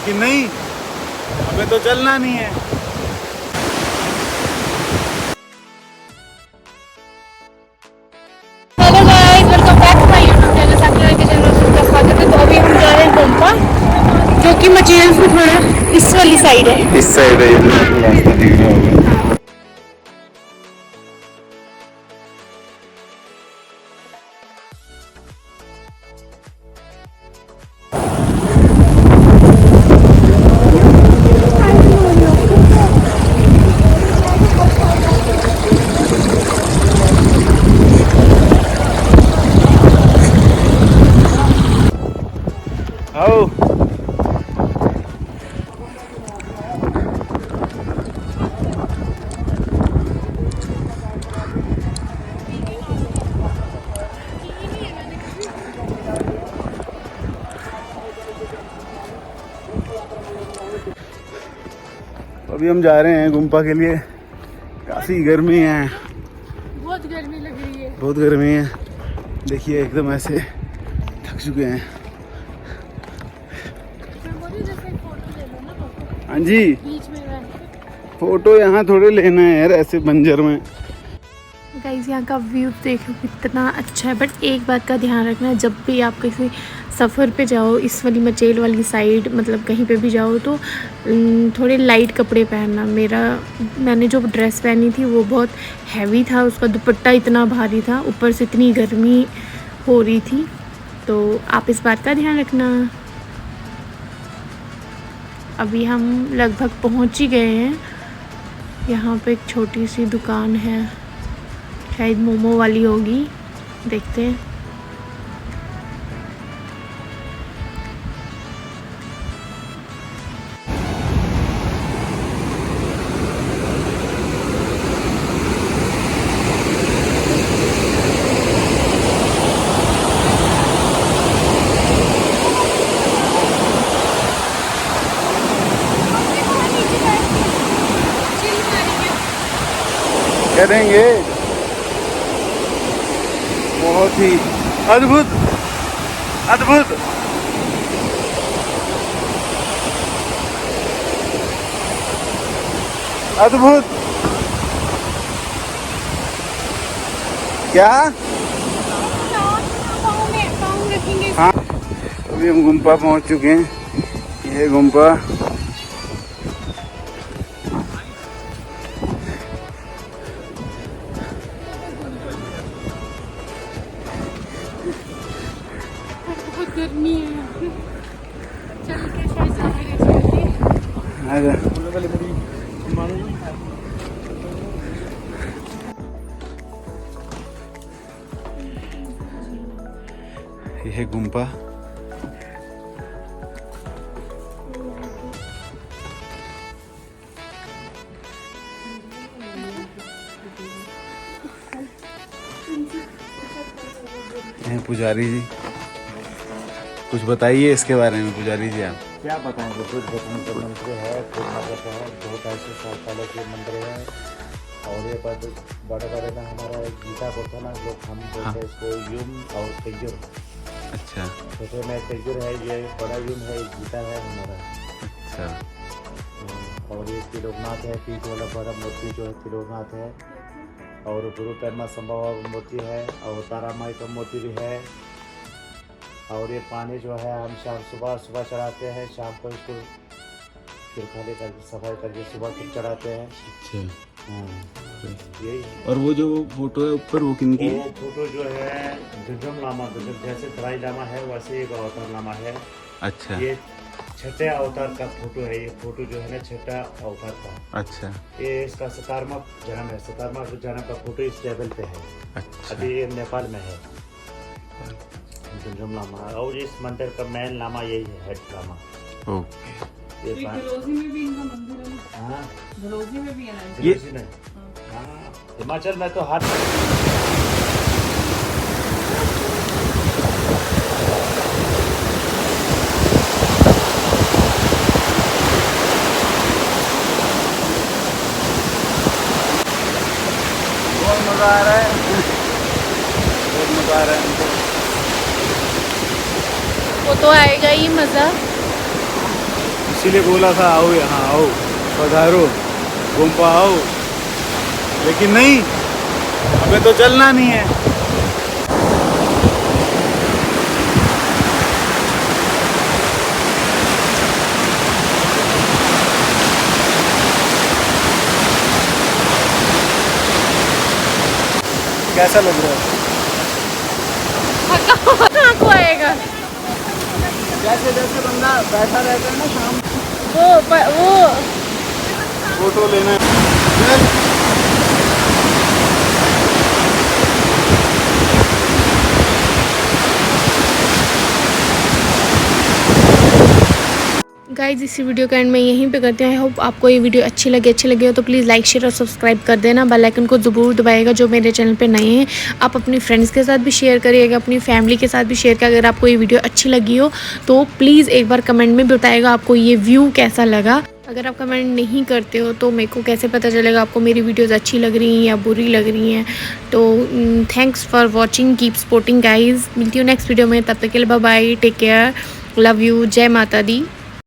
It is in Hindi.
कि नहीं हमें तो चलना नहीं है। Hello guys, welcome back to my YouTube channel Sakshi के चैनल का स्वागत है। तो अभी हम जा रहे हैं गोम्पा, जो कि मचेल से थोड़ा इस वाली साइड है। इस साइड है, रास्ता दिख रहा होगा। आओ अभी हम जा रहे हैं गुम्पा के लिए। काफ़ी गर्मी है, बहुत गर्मी लग रही है। बहुत गर्मी है। देखिए एकदम ऐसे थक चुके हैं। हाँ जी, बीच में फोटो यहाँ थोड़े लेना है यार ऐसे बंजर में। गाइस, यहाँ का व्यू देखो कितना अच्छा है। बट एक बात का ध्यान रखना, जब भी आप किसी सफ़र पे जाओ, इस वाली मचेल वाली साइड, मतलब कहीं पे भी जाओ, तो थोड़े लाइट कपड़े पहनना। मैंने जो ड्रेस पहनी थी वो बहुत हैवी था, उसका दुपट्टा इतना भारी था, ऊपर से इतनी गर्मी हो रही थी, तो आप इस बात का ध्यान रखना। अभी हम लगभग पहुंच ही गए हैं। यहाँ पे एक छोटी सी दुकान है, शायद मोमो वाली होगी, देखते हैं। करेंगे, बहुत ही अद्भुत अद्भुत। अद्भुत क्या? हाँ, अभी हम गुम्पा पहुंच चुके हैं। ये गुम्पा बहुत गर्मी है, चल के शायद ज़्यादा ये है गुम्पा। ये पुजारी जी, कुछ बताइए इसके बारे में। पुजारी जी आप क्या बताएंगे? बुद्ध भगवान का मंदिर है, पूर्णगत है, बहुत ऐसे साल पहले के मंदिर है। और ये बड़े बड़े में हमारा एक गीता बोलते हैं ना, जो हम बोलते हैं इसको युम और तेजुर। अच्छा छोटे में तेजुर है, ये बड़ा युम है, एक गीता है हमारा। अच्छा। और ये त्रिलोकनाथ है, पीठ वाला बड़ा मूर्ति जो है त्रिलोकनाथ है। और गुरु पेरमा संभव मूर्ति है, और तारा माई का मूर्ति भी है। और ये पानी जो है हम शाम सुबह चढ़ाते हैं, शाम को इसको फिर खाली करके सफाई करके सुबह फिर चढ़ाते हैं। अच्छा यही। और वो जो फोटो है ऊपर, वो किनकी है? वो फोटो जो है दुर्गम लामा, जैसे दलाई लामा है वैसे एक अवतार लामा है। अच्छा। ये छठे अवतार का फोटो है। ये फोटो जो है ना छठा अवतार का। अच्छा। ये इसका 17वां जन्म है। 17वां जन्म का फोटो इस टेबल पे है। अच्छा। अभी ये नेपाल में है दुर्गम लामा। और इस मंदिर का मेन लामा यही है, हेड लामा। ओके। ये धलोजी में भी इनका मंदिर है। हाँ, धलोजी में भी है ना ये हाँ, हिमाचल में तो हर मजा आ रहा है, बहुत मजा आ रहा है हमको। वो तो आएगा ही मज़ा। इसीलिए बोला था आओ यहाँ आओ, पधारो, घूम पाओ, लेकिन नहीं, हमें तो चलना नहीं है। कैसा लग रहा है? कहाँ को आएगा जैसे जैसे बंदा बैठा रहता है ना शाम, वो फोटो लेना है। गाइज इसी वीडियो का एंड में यहीं पे करते हैं। आई होप आपको ये वीडियो अच्छी लगी हो तो प्लीज़ लाइक शेयर और सब्सक्राइब कर देना। बेल आइकन को ज़रूर दबाइएगा जो मेरे चैनल पे नए हैं। आप अपनी फ्रेंड्स के साथ भी शेयर करिएगा, अपनी फैमिली के साथ भी शेयर करिएगा। अगर आपको ये वीडियो अच्छी लगी हो तो प्लीज़ एक बार कमेंट में बताइएगा आपको ये व्यू कैसा लगा। अगर आप कमेंट नहीं करते हो तो मेरे को कैसे पता चलेगा आपको मेरी वीडियोज़ अच्छी लग रही हैं या बुरी लग रही हैं। तो thanks for watching, keep supporting guys. मिलती हूँ नेक्स्ट वीडियो में, तब तक के लिए bye bye, take care, love you, जय माता दी।